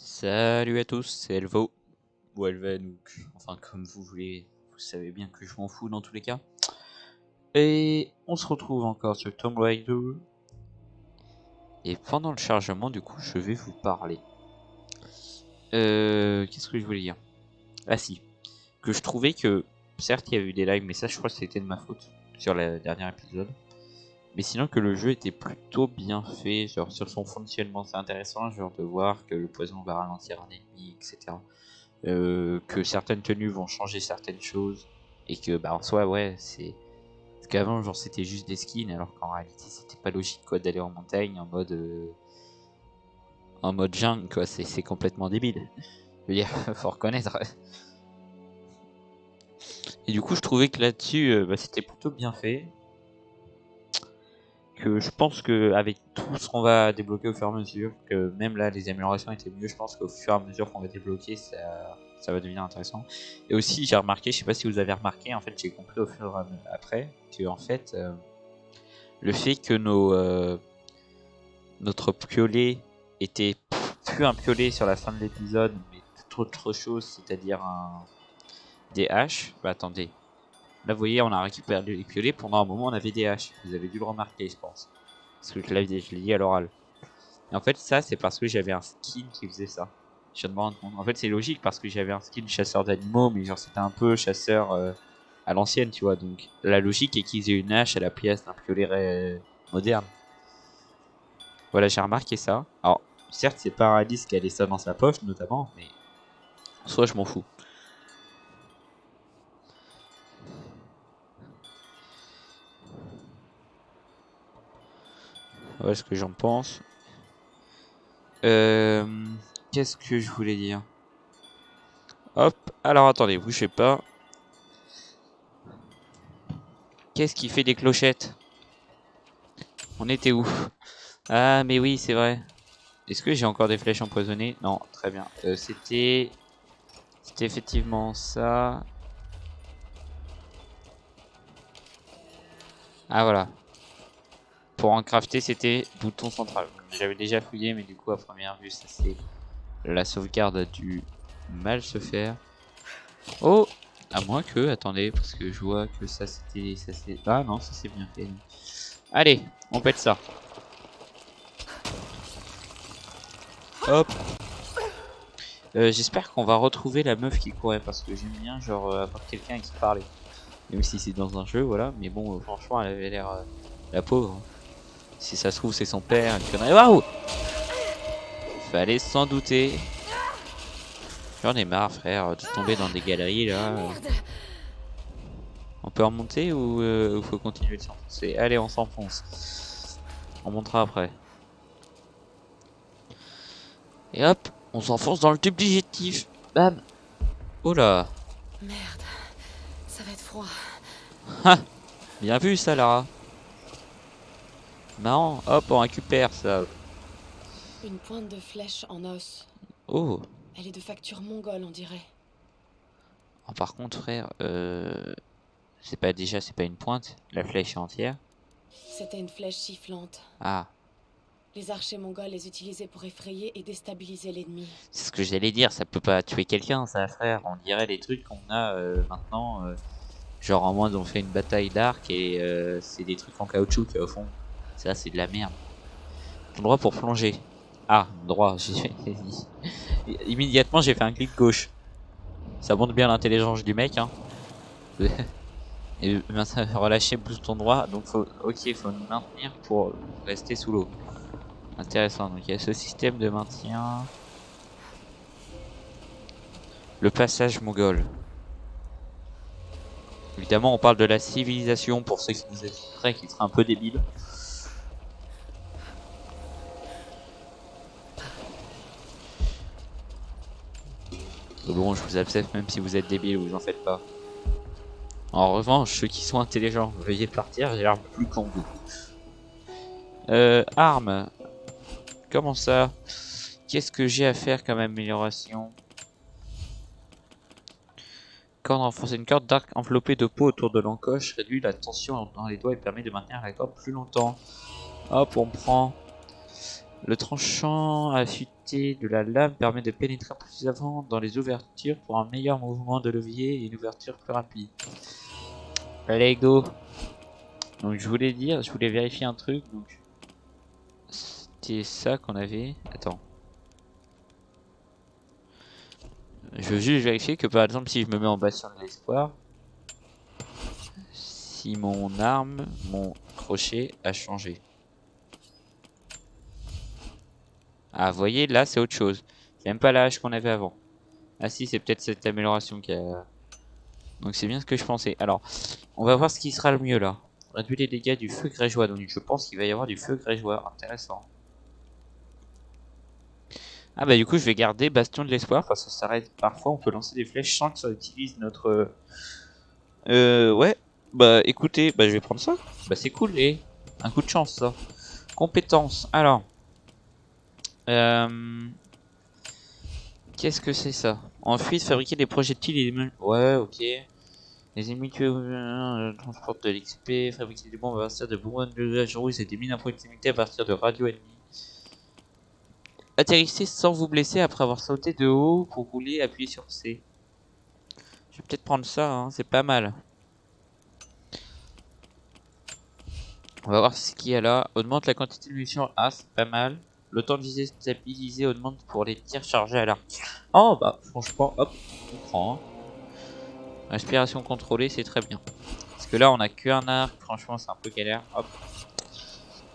Salut à tous, c'est Elvo, ou Elven, ou enfin comme vous voulez, vous savez bien que je m'en fous dans tous les cas. Et on se retrouve encore sur Tomb Raider. Et pendant le chargement, du coup, je vais vous parler. Qu'est-ce que je voulais dire? Ah si, que je trouvais que, certes il y a eu des lives, mais ça je crois que c'était de ma faute, sur le dernier épisode. Mais sinon que le jeu était plutôt bien fait, genre sur son fonctionnement, c'est intéressant, genre de voir que le poison va ralentir un ennemi, etc. Que certaines tenues vont changer certaines choses et que bah en soi ouais c'est parce qu'avant genre c'était juste des skins alors qu'en réalité c'était pas logique quoi d'aller en montagne en mode jungle quoi, c'est complètement débile. Je veux dire faut reconnaître. Et du coup je trouvais que là-dessus bah, c'était plutôt bien fait, que je pense que avec tout ce qu'on va débloquer au fur et à mesure, que même là les améliorations étaient mieux, je pense qu'au fur et à mesure qu'on va débloquer ça va devenir intéressant. Et aussi j'ai remarqué, je sais pas si vous avez remarqué, en fait j'ai compris au fur et à mesure après que en fait le fait que notre piolet était plus un piolet sur la fin de l'épisode mais tout autre chose, c'est-à-dire des haches. Bah attendez, là vous voyez on a récupéré les piolets, pendant un moment on avait des haches, vous avez dû le remarquer je pense. Parce que je l'ai dit à l'oral. Et en fait, ça, c'est parce que j'avais un skin qui faisait ça. Je viens de me rendre compte. En fait, c'est logique parce que j'avais un skin chasseur d'animaux, mais genre, c'était un peu chasseur à l'ancienne, tu vois. Donc, la logique est qu'ils aient une hache à la place d'un piolet moderne. Voilà, j'ai remarqué ça. Alors, certes, c'est pas réaliste qu'elle ait ça dans sa poche, notamment, mais en soi, je m'en fous. Voilà ce que j'en pense. Qu'est-ce que je voulais dire? Hop, alors attendez, bougez pas. Qu'est-ce qui fait des clochettes? On était où? Ah, mais oui, c'est vrai. Est-ce que j'ai encore des flèches empoisonnées? Non, très bien. C'était effectivement ça. Ah, voilà. Pour en crafter, c'était bouton central. J'avais déjà fouillé, mais du coup, à première vue, ça c'est... La sauvegarde a dû mal se faire. Oh! À moins que... Attendez, parce que je vois que ça c'était... Ah non, ça c'est bien fait. Allez, on pète ça. Hop! J'espère qu'on va retrouver la meuf qui courait, parce que j'aime bien genre avoir quelqu'un qui parlait. Même si c'est dans un jeu, voilà. Mais bon, franchement, elle avait l'air... la pauvre. Si ça se trouve, c'est son père. Une connerie. Waouh! Fallait s'en douter. J'en ai marre, frère, de tomber dans des galeries, là. On peut remonter ou faut continuer de s'enfoncer? Allez, on s'enfonce. On montera après. Et hop, on s'enfonce dans le tube digestif. Bam! Oh là! Merde, ça va être froid. Ha! Bien vu, ça, Lara. Marrant. Hop, on récupère ça. Une pointe de flèche en os. Oh! Elle est de facture mongole, on dirait. Oh, par contre, frère, c'est pas une pointe. La flèche est entière. C'était une flèche sifflante. Ah. Les archers mongols les utilisaient pour effrayer et déstabiliser l'ennemi. C'est ce que j'allais dire, ça peut pas tuer quelqu'un, ça, frère. On dirait les trucs qu'on a maintenant. Genre en mode on fait une bataille d'arc et c'est des trucs en caoutchouc au fond. Ça, c'est de la merde. Droit pour plonger. Ah, droit. Immédiatement, j'ai fait un clic gauche. Ça montre bien l'intelligence du mec, hein. Et ben, ça va relâcher plus ton droit. Donc, faut nous maintenir pour rester sous l'eau. Intéressant. Donc, il y a ce système de maintien. Le passage mongol. Évidemment, on parle de la civilisation pour ceux qui nous écouteraient, qui seraient un peu débiles. Bon, je vous accepte même si vous êtes débile, vous en faites pas. En revanche, ceux qui sont intelligents, veuillez partir, j'ai l'air plus con vous. Armes. Comment ça? Qu'est-ce que j'ai à faire comme amélioration? Corde renforcée. Une corde d'arc enveloppée de peau autour de l'encoche réduit la tension dans les doigts et permet de maintenir la corde plus longtemps. Hop, on prend. Le tranchant affûté de la lame permet de pénétrer plus avant dans les ouvertures pour un meilleur mouvement de levier et une ouverture plus rapide. Allez, go. Donc je voulais vérifier un truc. Donc c'était ça qu'on avait. Attends. Je veux juste vérifier que par exemple si je me mets en bastion de l'espoir, si mon arme, mon crochet a changé. Ah, vous voyez, là c'est autre chose. C'est même pas la hache qu'on avait avant. Ah si, c'est peut-être cette amélioration qui a... Donc c'est bien ce que je pensais. Alors, on va voir ce qui sera le mieux là. Réduire les dégâts du feu grégeois. Donc je pense qu'il va y avoir du feu grégeois. Intéressant. Ah bah du coup je vais garder Bastion de l'Espoir parce que ça s'arrête parfois. On peut lancer des flèches sans que ça utilise notre... ouais. Bah écoutez, bah je vais prendre ça. Bah c'est cool et un coup de chance ça. Compétences. Alors. Qu'est-ce que c'est ça? Ensuite, fabriquer des projectiles et des... Ouais, ok. Les ennemis tués transportent de l'XP, fabriquer des bombes à partir de bombes de dangereuses et des mines à proximité à partir de radio ennemies. Atterrissez sans vous blesser après avoir sauté de haut pour rouler, appuyez sur C. Je vais peut-être prendre ça, hein, c'est pas mal. On va voir ce qu'il y a là. Augmente la quantité de munitions. Ah, c'est pas mal. Le temps de viser stabilisé augmente pour les tirs chargés à l'arc. Oh, bah, franchement, hop, on prend. Hein. Respiration contrôlée, c'est très bien. Parce que là, on a qu'un arc. Franchement, c'est un peu galère. Hop.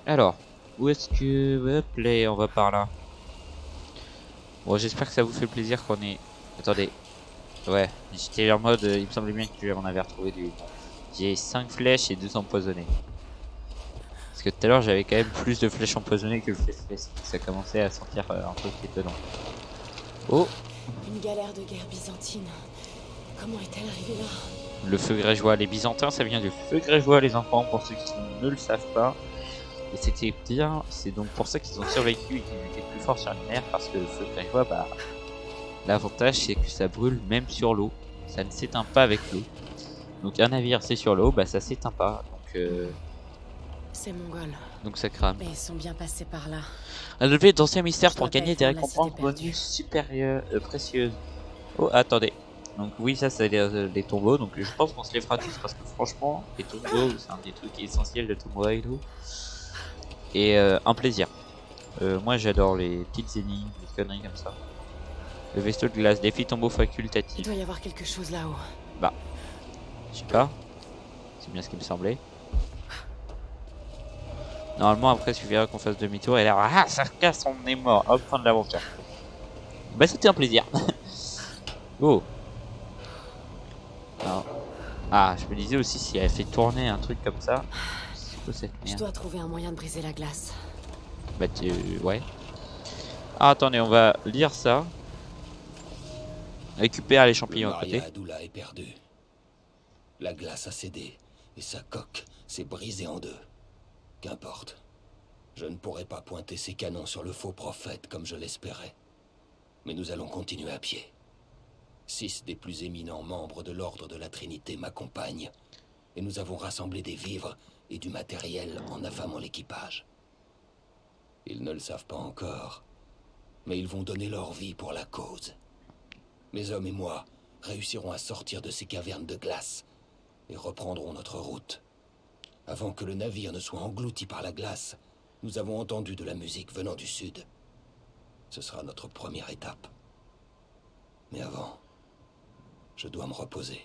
Alors, où est-ce que... Hop, là, on va par là. Bon, j'espère que ça vous fait plaisir qu'on ait... Attendez. Ouais, j'étais en mode... il me semblait bien que j'en avais retrouvé du... J'ai 5 flèches et 2 empoisonnées. Parce que tout à l'heure, j'avais quand même plus de flèches empoisonnées que de flèches. Ça commençait à sentir un truc étonnant. Oh! Une galère de guerre byzantine. Comment est-elle arrivée là? Le feu grégeois. Les Byzantins, ça vient du feu grégeois, les enfants, pour ceux qui ne le savent pas. Et c'était bien, c'est donc pour ça qu'ils ont survécu et qu'ils étaient plus forts sur une mer, parce que le feu grégeois, bah, l'avantage c'est que ça brûle même sur l'eau. Ça ne s'éteint pas avec l'eau. Donc un navire c'est sur l'eau, bah ça s'éteint pas. C'est mongol. Donc ça crame. Mais ils sont bien passés par là. Relever d'anciens mystères pour Je dois gagner pas des être dans la récompenses cité perdue. bonus supérieures, précieuses. Oh, attendez. Donc oui, ça c'est des tombeaux. Donc je pense qu'on se les fera tous parce que franchement, les tombeaux c'est un des trucs essentiels de Tomb Raider. Et un plaisir. Moi j'adore les petites énigmes, les conneries comme ça. Le vaisseau de glace, défi tombeau Il facultatif. doit y avoir quelque chose là-haut. Bah, je sais pas. C'est bien ce qui me semblait. Normalement après il suffira qu'on fasse demi-tour et là, ah ça casse, on est mort. Hop, fin de l'aventure. Bah c'était un plaisir. Oh. Alors. Ah, je me disais aussi si elle fait tourner un truc comme ça. C'est quoi cette Je merde? dois trouver un moyen de briser la glace. Bah ouais. Ah attendez, on va lire ça. Récupérer les champignons à côté. Maria Adoula est perdue. La glace a cédé et sa coque s'est brisée en deux. Qu'importe. Je ne pourrai pas pointer ces canons sur le faux prophète comme je l'espérais. Mais nous allons continuer à pied. 6 des plus éminents membres de l'Ordre de la Trinité m'accompagnent. Et nous avons rassemblé des vivres et du matériel en affamant l'équipage. Ils ne le savent pas encore, mais ils vont donner leur vie pour la cause. Mes hommes et moi réussirons à sortir de ces cavernes de glace et reprendrons notre route. Avant que le navire ne soit englouti par la glace, nous avons entendu de la musique venant du sud. Ce sera notre première étape. Mais avant, je dois me reposer.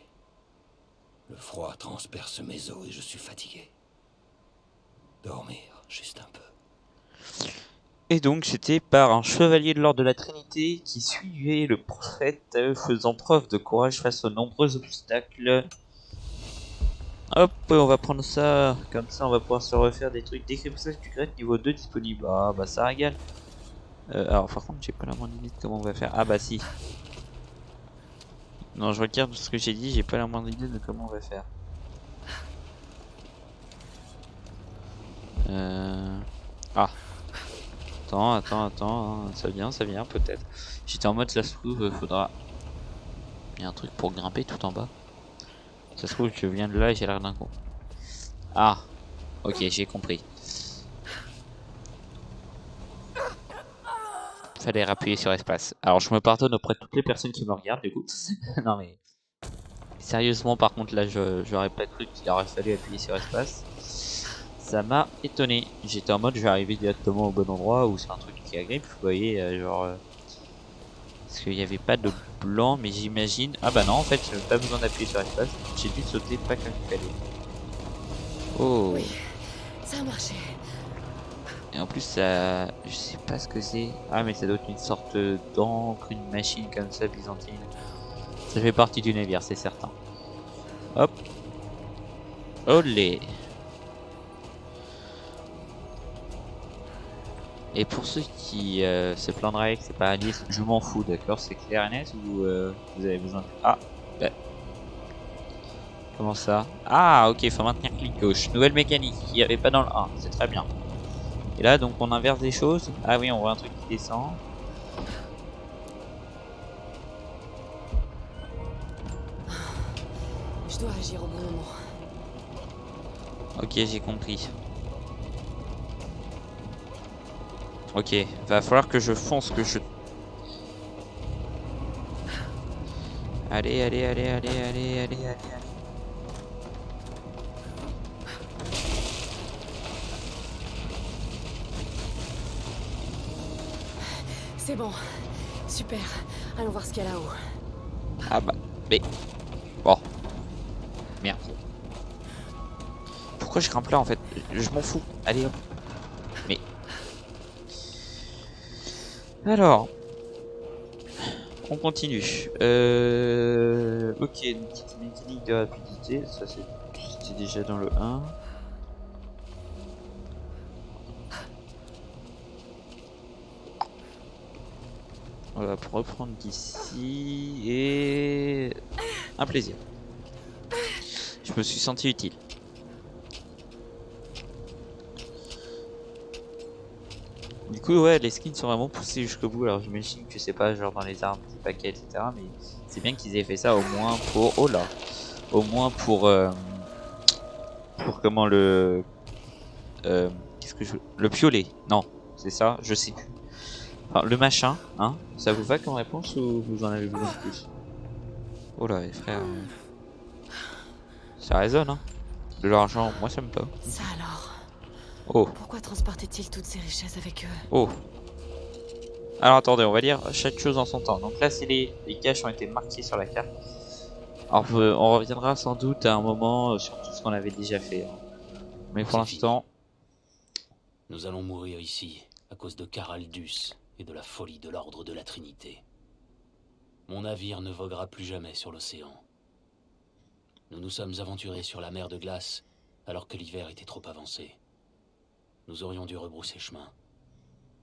Le froid transperce mes os et je suis fatigué. Dormir, juste un peu. Et donc c'était par un chevalier de l'ordre de la Trinité qui suivait le prophète faisant preuve de courage face aux nombreux obstacles. Hop, on va prendre ça, comme ça on va pouvoir se refaire des trucs. Décryptage du grec niveau 2 disponible. Ah bah ça régale. Alors par contre j'ai pas la moindre idée de comment on va faire. Ah bah si. Non, je regarde ce que j'ai dit, j'ai pas la moindre idée de comment on va faire. Ah. Attends, ça vient peut-être. J'étais en mode ça se trouve, faudra... Il y a un truc pour grimper tout en bas. Ça se trouve, je viens de là et j'ai l'air d'un con. Ah, ok, j'ai compris. Fallait appuyer sur espace. Alors je me pardonne auprès de toutes les personnes qui me regardent du coup. Non mais sérieusement par contre là j'aurais pas cru qu'il aurait fallu appuyer sur espace. Ça m'a étonné. J'étais en mode je vais arriver directement au bon endroit ou c'est un truc qui agrippe. Vous voyez parce qu'il n'y avait pas de blanc mais j'imagine. Ah bah non en fait j'avais pas besoin d'appuyer sur espace. J'ai dû sauter pas comme il fallait. Oh. Oui, ça a marché. Et en plus ça... Je sais pas ce que c'est. Ah mais ça doit être une sorte d'encre, une machine comme ça byzantine. Ça fait partie du navire, c'est certain. Hop. Olé. Et pour ceux qui se plaindraient que c'est pas Alice, je m'en fous, d'accord? C'est clair et net ou vous avez besoin de... Ah bah. Comment ça? Ah ok, faut maintenir clic gauche. Nouvelle mécanique, il n'y avait pas dans le 1, c'est très bien. Et là donc on inverse des choses. Ah oui, on voit un truc qui descend. Je dois agir au bon moment. Ok, j'ai compris. Ok, va falloir que je fonce, que je... Allez, allez, allez, allez, allez, allez, allez. C'est bon. Super. Allons voir ce qu'il y a là-haut. Ah bah, mais... Bon. Merde. Pourquoi je grimpe là en fait? Je m'en fous. Allez hop. Mais... Alors... On continue. Ok, une petite mécanique de rapidité. Ça c'était déjà dans le 1. On va reprendre d'ici et... Un plaisir. Je me suis senti utile. Du coup ouais, les skins sont vraiment poussés jusqu'au bout. Alors j'imagine que c'est pas genre dans les armes, des paquets, etc. Mais c'est bien qu'ils aient fait ça au moins pour... Oh là. Au moins pour comment le... Qu'est-ce que je... Le piolet. Non, c'est ça, je sais plus. Enfin, le machin, hein. Ça vous va comme réponse ou vous en avez besoin de plus? Oh là les frères. Ça résonne hein. De l'argent, moi ça me plaît. Ça alors. Oh. Pourquoi transportaient-ils toutes ces richesses avec eux? Oh. Alors attendez, on va lire chaque chose en son temps. Donc là c'est les caches ont été marqués sur la carte. Alors on reviendra sans doute à un moment sur tout ce qu'on avait déjà fait. Hein. Mais pour l'instant... Nous allons mourir ici à cause de Caraldus et de la folie de l'ordre de la Trinité. Mon navire ne voguera plus jamais sur l'océan. Nous nous sommes aventurés sur la mer de glace alors que l'hiver était trop avancé. Nous aurions dû rebrousser chemin.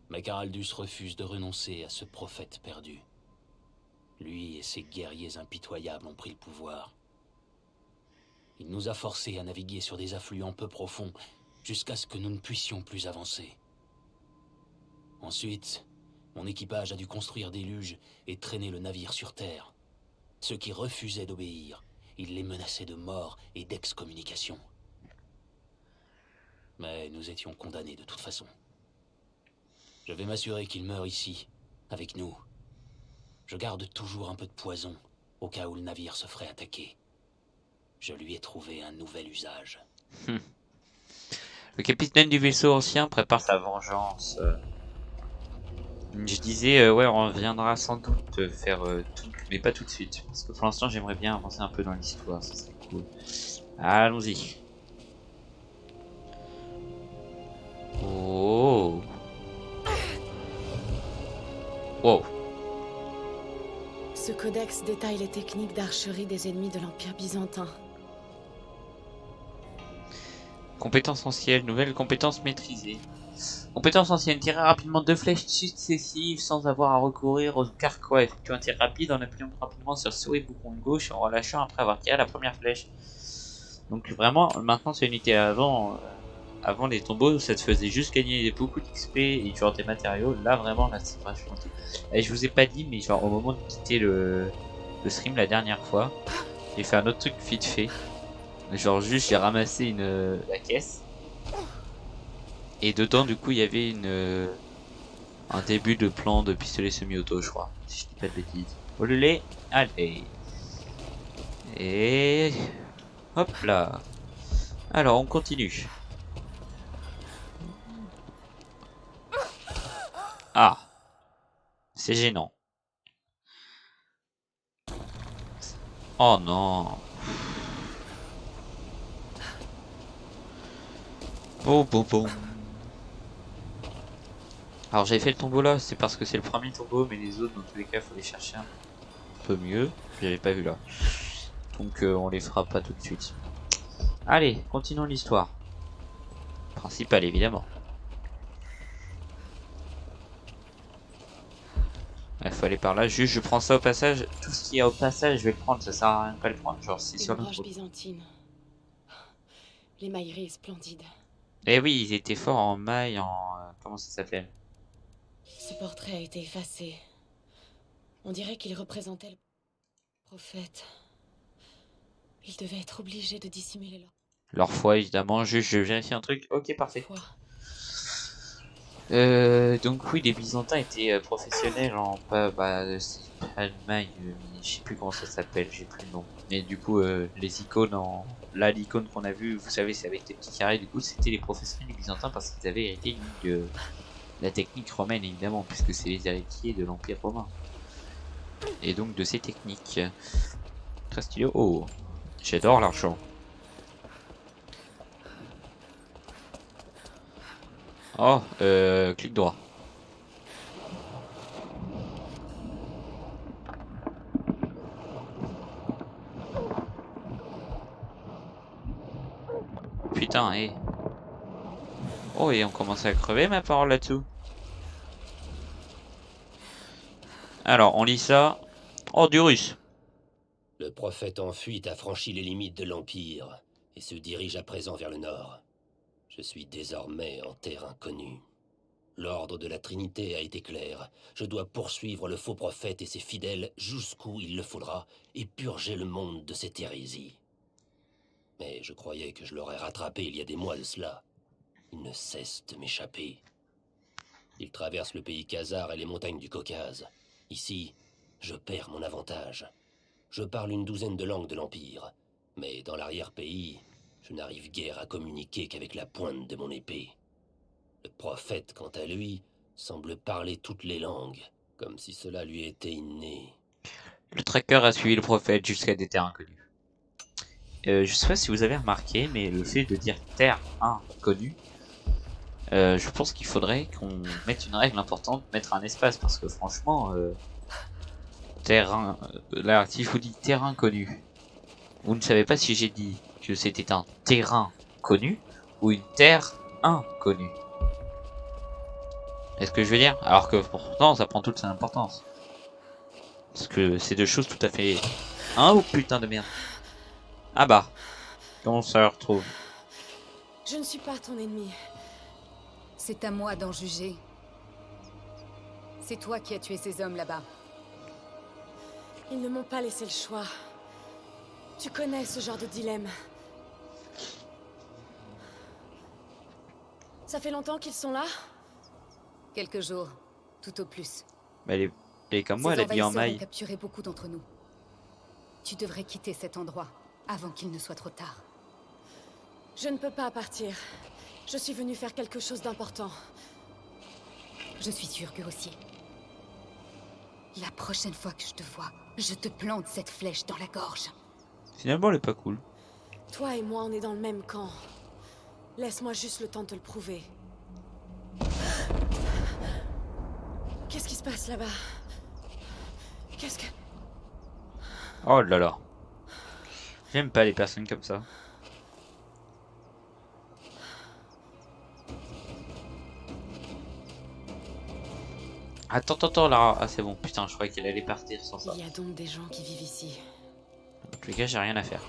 Mais Caraldus refuse de renoncer à ce prophète perdu. Lui et ses guerriers impitoyables ont pris le pouvoir. Il nous a forcés à naviguer sur des affluents peu profonds jusqu'à ce que nous ne puissions plus avancer. Ensuite, mon équipage a dû construire des luges et traîner le navire sur terre. Ceux qui refusaient d'obéir, il les menaçait de mort et d'excommunication. Mais nous étions condamnés de toute façon. Je vais m'assurer qu'il meure ici, avec nous. Je garde toujours un peu de poison, au cas où le navire se ferait attaquer. Je lui ai trouvé un nouvel usage. Le capitaine du vaisseau ancien prépare sa vengeance. Je disais, ouais, on reviendra sans doute faire tout, mais pas tout de suite. Parce que pour l'instant, j'aimerais bien avancer un peu dans l'histoire, ça serait cool. Allons-y. Oh. Wow. Ce codex détaille les techniques d'archerie des ennemis de l'Empire byzantin. Compétences anciennes, nouvelles compétences maîtrisées. Compétences anciennes, tirer rapidement 2 flèches successives sans avoir à recourir au carquois. Effectuer un tir rapide en appuyant rapidement sur souris bouton gauche et en relâchant après avoir tiré la première flèche. Donc vraiment, maintenant c'est unité. Avant les tombeaux, ça te faisait juste gagner beaucoup d'XP et genre des matériaux. Là vraiment, là c'est vachement utile. Et je vous ai pas dit, mais genre au moment de quitter le stream la dernière fois, j'ai fait un autre truc vite fait. Genre juste j'ai ramassé la caisse. Et dedans du coup il y avait un début de plan de pistolet semi-auto, je crois, si je dis pas de bêtises. Olé, allez. Et hop là. Alors on continue. Ah, c'est gênant. Oh non. Bon, bon, bon. Alors j'avais fait le tombeau là, c'est parce que c'est le premier tombeau, mais les autres dans tous les cas faut les chercher un peu mieux. J'avais pas vu là. Donc on les fera pas tout de suite. Allez, continuons l'histoire. Principale évidemment. Il faut aller par là, juste je prends ça au passage. Tout ce qu'il y a au passage je vais le prendre, ça sert à rien de pas le prendre. Genre c'est sur Une le branche route. byzantine. L'émaillerie est splendide. Eh oui, ils étaient forts en maille, en... comment ça s'appelle? Ce portrait a été effacé. On dirait qu'il représentait le prophète. Il devait être obligé de dissimuler Leur foi évidemment, juste je vérifie un truc. Ok, leur parfait. foi. Donc oui, les Byzantins étaient professionnels en c'est pas de maille, mais je sais plus comment ça s'appelle, j'ai plus le nom. Mais du coup, les icônes là, l'icône qu'on a vue, vous savez, c'est avec des petits carrés. Du coup, c'était les professionnels des Byzantins parce qu'ils avaient hérité de la technique romaine évidemment, puisque c'est les héritiers de l'Empire romain. Et donc de ces techniques. Très stylé. Oh, j'adore l'argent. Oh, clic droit. Putain, et... Oh, et on commence à crever ma parole là-dessous. Alors, on lit ça. Oh, du russe. Le prophète en fuite a franchi les limites de l'Empire et se dirige à présent vers le nord. Je suis désormais en terre inconnue. L'ordre de la Trinité a été clair. Je dois poursuivre le faux prophète et ses fidèles jusqu'où il le faudra et purger le monde de cette hérésie. Mais je croyais que je l'aurais rattrapé il y a des mois de cela. Il ne cesse de m'échapper. Il traverse le pays khazar et les montagnes du Caucase. Ici, je perds mon avantage. Je parle une douzaine de langues de l'Empire, mais dans l'arrière-pays, je n'arrive guère à communiquer qu'avec la pointe de mon épée. Le prophète, quant à lui, semble parler toutes les langues, comme si cela lui était inné. Le tracker a suivi le prophète jusqu'à des terres inconnues. Je sais pas si vous avez remarqué, mais le fait de dire terre inconnue, je pense qu'il faudrait qu'on mette une règle importante, mettre un espace, parce que franchement, terrain, là, si je vous dis terrain connu, vous ne savez pas si j'ai dit que c'était un terrain connu ou une terre inconnue. Est-ce que je veux dire? Alors que pourtant, ça prend toute son importance. Parce que c'est deux choses tout à fait... Hein, oh putain de merde. Ah bah, comment ça retrouve? Je ne suis pas ton ennemi. C'est à moi d'en juger. C'est toi qui as tué ces hommes là-bas. Ils ne m'ont pas laissé le choix. Tu connais ce genre de dilemme. Ça fait longtemps qu'ils sont là? Quelques jours, tout au plus. Bah, elle est comme moi, Ces elle a dit en envahisseurs ont maille. capturé beaucoup d'entre nous. Tu devrais quitter cet endroit avant qu'il ne soit trop tard. Je ne peux pas partir. Je suis venue faire quelque chose d'important. Je suis sûre que aussi. La prochaine fois que je te vois, je te plante cette flèche dans la gorge. Finalement, elle est pas cool. Toi et moi, on est dans le même camp. Laisse-moi juste le temps de te le prouver. Qu'est-ce qui se passe là-bas? Qu'est-ce que... Oh là là. J'aime pas les personnes comme ça. Attends, là. Ah, c'est bon. Putain, je croyais qu'elle allait partir sans ça. Il y a donc des gens qui vivent ici. En tous les cas, j'ai rien à faire.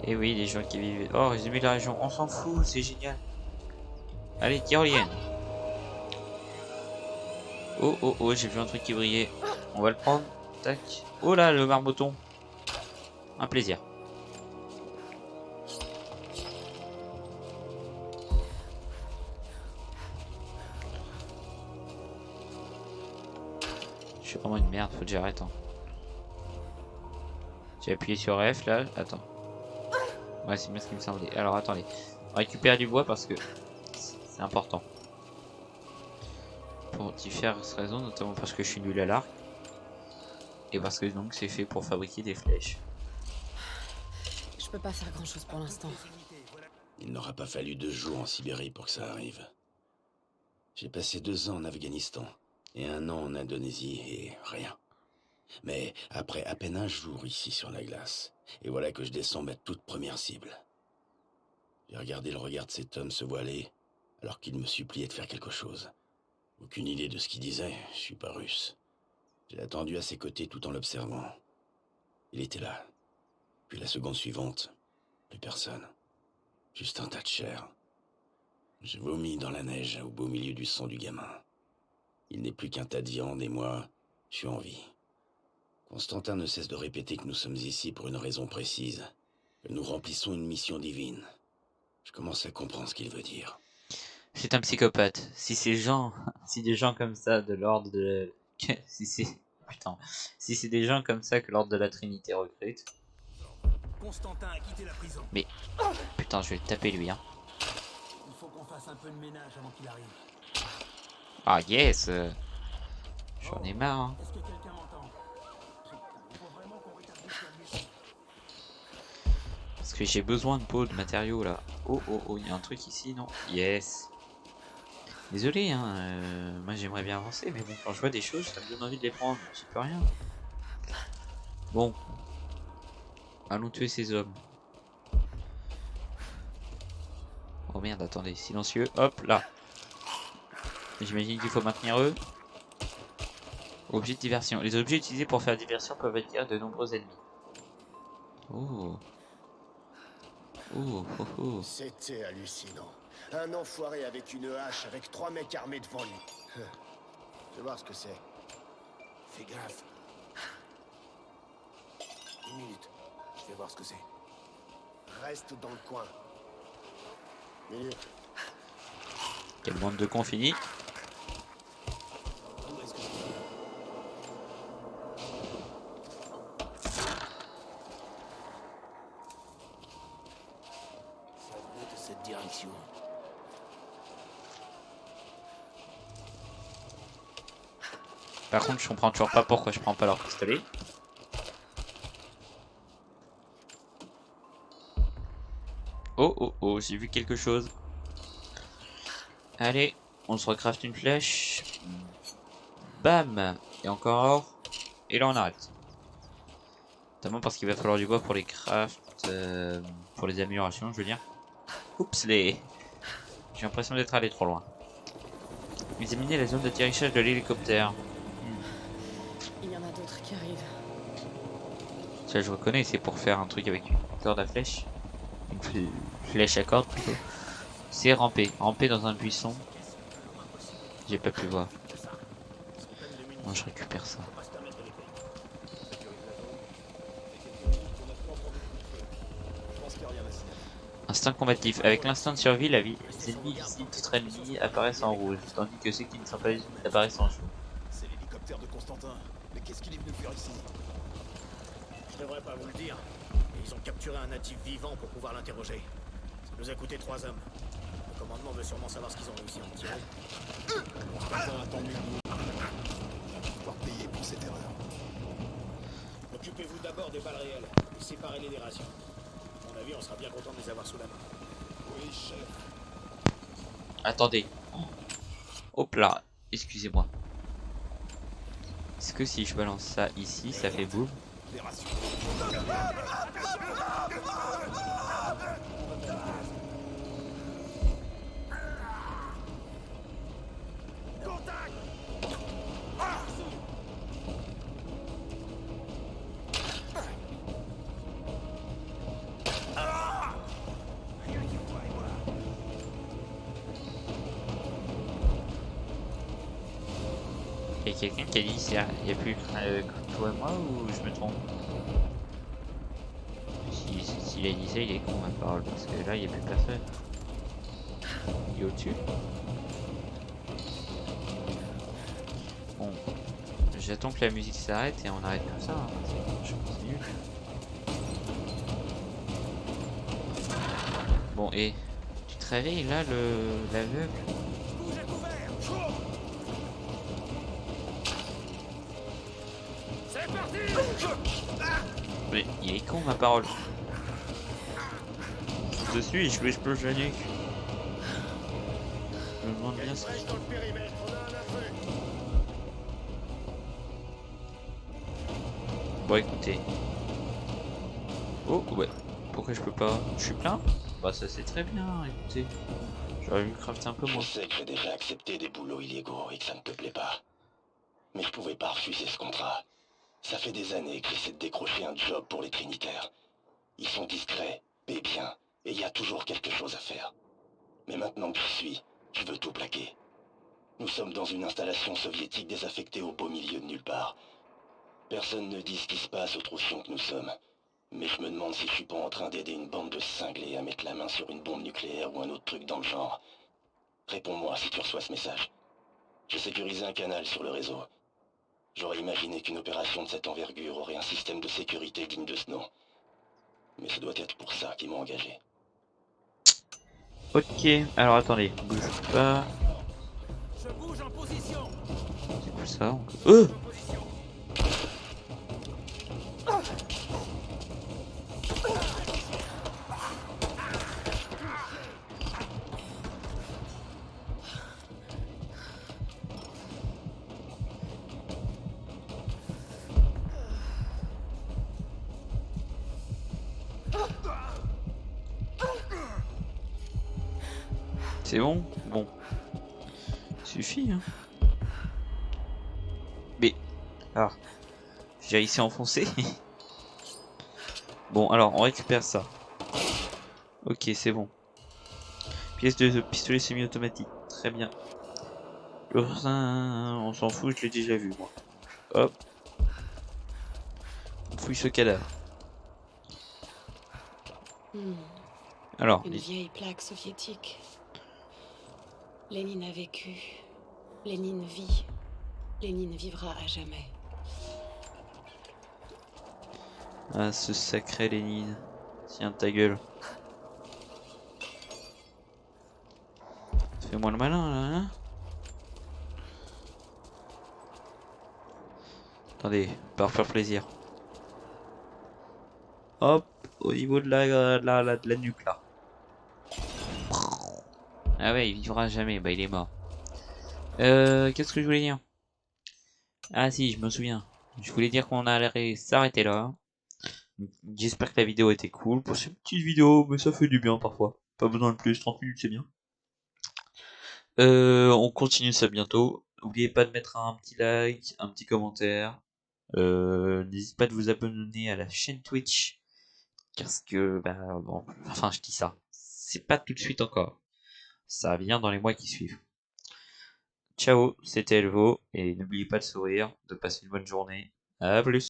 Et oui, les gens qui vivent... Oh, résumer la région. On s'en fout, c'est génial. Allez, tyrolienne. Oh, j'ai vu un truc qui brillait. On va le prendre. Tac. Oh là, le marmoton. Un plaisir. Je suis vraiment une merde, faut que j'arrête. Hein. J'ai appuyé sur F là, attends. Ouais, c'est bien ce qui me semblait. Alors attendez, on récupère du bois parce que c'est important. Pour diverses raisons, notamment parce que je suis nul à l'arc. Et parce que donc c'est fait pour fabriquer des flèches. Je peux pas faire grand chose pour l'instant. Il n'aura pas fallu 2 jours en Sibérie pour que ça arrive. J'ai passé 2 ans en Afghanistan et 1 an en Indonésie et rien. Mais après à peine 1 jour ici sur la glace, et voilà que je descends ma toute première cible. J'ai regardé le regard de cet homme se voiler alors qu'il me suppliait de faire quelque chose. Aucune idée de ce qu'il disait, je suis pas russe. J'ai attendu à ses côtés tout en l'observant. Il était là. Puis la seconde suivante, plus personne. Juste un tas de chair. J'ai vomi dans la neige au beau milieu du sang du gamin. Il n'est plus qu'un tas de viande et moi, je suis en vie. Constantin ne cesse de répéter que nous sommes ici pour une raison précise, que nous remplissons une mission divine. Je commence à comprendre ce qu'il veut dire. C'est un psychopathe. Si ces gens, si des gens comme ça de l'ordre de, si c'est des gens comme ça que l'ordre de la Trinité recrute. Constantin a quitté la prison. Mais putain, je vais le taper lui, hein. Il faut qu'on fasse un peu de ménage avant qu'il arrive. Ah yes. J'en ai marre. Hein. Est-ce que quelqu'un m'entend? Il faut vraiment qu'on rétablisse la musique. Parce que j'ai besoin de peau, de matériaux là. Oh oh oh, il y a un truc ici, non? Yes. Désolé, hein. Moi j'aimerais bien avancer, mais bon, quand je vois des choses, ça me donne envie de les prendre. J'y peux rien. Bon. Allons tuer ces hommes. Oh merde, attendez, silencieux. Hop là. J'imagine qu'il faut maintenir eux. Objets de diversion. Les objets utilisés pour faire diversion peuvent attirer de nombreux ennemis. Oh. Oh, oh, oh. C'était hallucinant. Un enfoiré avec une hache, avec 3 mecs armés devant lui. Je vais voir ce que c'est. Fais gaffe. 1 minute. Je vais voir ce que c'est. Reste dans le coin. Minute. Quelle bande de cons finie. Où est-ce que ça venait de cette direction. Par contre, je comprends toujours pas pourquoi je prends pas leur pistolet. Oh oh oh, j'ai vu quelque chose. Allez, on se recraft une flèche. Bam. Et encore. Et là on arrête. Notamment parce qu'il va falloir du bois pour les crafts. Pour les améliorations, je veux dire. Oups les. J'ai l'impression d'être allé trop loin. Examiner la zone d'atterrissage de l'hélicoptère. Il y en a d'autres qui arrivent. Ça je reconnais, c'est pour faire un truc avec une corde à flèche. Une flèche à corde plutôt. C'est ramper. Ramper dans un buisson. J'ai pas pu voir. Moi je récupère ça. Instinct combatif. Avec l'instinct de survie, les ennemis visibles titres ennemis apparaissent en rouge, tandis que ceux qui ne sont pas visibles apparaissent en jaune. C'est l'hélicoptère de Constantin. Mais qu'est-ce qu'il est venu faire ici? Je devrais pas vous le dire, mais ils ont capturé un natif vivant pour pouvoir l'interroger. Ça nous a coûté 3 hommes. Le commandement veut sûrement savoir ce qu'ils ont réussi à en tirer. Constantin attend mieux que nous. On va pouvoir payer pour cette erreur. Occupez-vous d'abord des balles réelles et séparez-les des rations. À mon avis, on sera bien content de les avoir sous la main. Oui, chef. Attendez. Hop là. Excusez-moi. Est-ce que si je balance ça ici, ça fait boum? Les rations. Il y a quelqu'un qui a dit il y a plus que toi et moi ou je me trompe? S'il a dit ça, il est con ma parole parce que là il n'y a plus personne. Il est au-dessus. Bon, J'attends que la musique s'arrête et on arrête comme ça. Hein. Je continue. Bon, et tu te réveilles là, l'aveugle? Bouge à couvert. Chaud. C'est parti. Mais il est con ma parole. Je suis, je lui explose la nuque. Je me demande bien ce Reste dans le périmètre, on a un intrus. Bon, écoutez. Oh, ouais. Pourquoi je peux pas? Je suis plein? Bah, ça c'est très bien, écoutez. J'aurais dû crafter un peu Je moins. sais que j'ai déjà accepté des boulots illégaux et que ça ne te plaît pas. Mais je pouvais pas refuser ce contrat. Ça fait des années que j'essaie de décrocher un job pour les Trinitaires. Ils sont discrets, paient bien, et il y a toujours quelque chose à faire. Mais maintenant que j'y suis, je veux tout plaquer. Nous sommes dans une installation soviétique désaffectée au beau milieu de nulle part. Personne ne dit ce qui se passe aux troufions que nous sommes. Mais je me demande si je suis pas en train d'aider une bande de cinglés à mettre la main sur une bombe nucléaire ou un autre truc dans le genre. Réponds-moi si tu reçois ce message. J'ai sécurisé un canal sur le réseau. J'aurais imaginé qu'une opération de cette envergure aurait un système de sécurité digne de ce nom. Mais ce doit être pour ça qu'ils m'ont engagé. Ok, alors attendez, bouge pas. Je bouge en position. C'est quoi ça? En position. C'est bon? Bon. Suffit, hein. Mais... Alors... J'ai réussi à enfoncer. Bon, alors, on récupère ça. Ok, c'est bon. Pièce de pistolet semi-automatique. Très bien. On s'en fout, je l'ai déjà vu, moi. Hop. On fouille ce cadavre. Alors, Une vieille plaque soviétique. Lénine a vécu. Lénine vit. Lénine vivra à jamais. ah, ce sacré Lénine. Tiens, ta gueule. Fais-moi le malin, là, hein. Attendez, par faire plaisir. Hop, au niveau de la nuque, là. Ah ouais, il vivra jamais, bah il est mort. Qu'est-ce que je voulais dire? Ah si, je me souviens. Je voulais dire qu'on allait s'arrêter là. J'espère que la vidéo était cool. Pour cette petite vidéo, mais ça fait du bien parfois. Pas besoin de plus, 30 minutes c'est bien. On continue ça bientôt. N'oubliez pas de mettre un petit like, un petit commentaire. N'hésitez pas de vous abonner à la chaîne Twitch. Parce que, bah, bon, enfin je dis ça. C'est pas tout de suite encore. Ça vient dans les mois qui suivent. Ciao, c'était Elvo, et n'oubliez pas de sourire, de passer une bonne journée. À plus.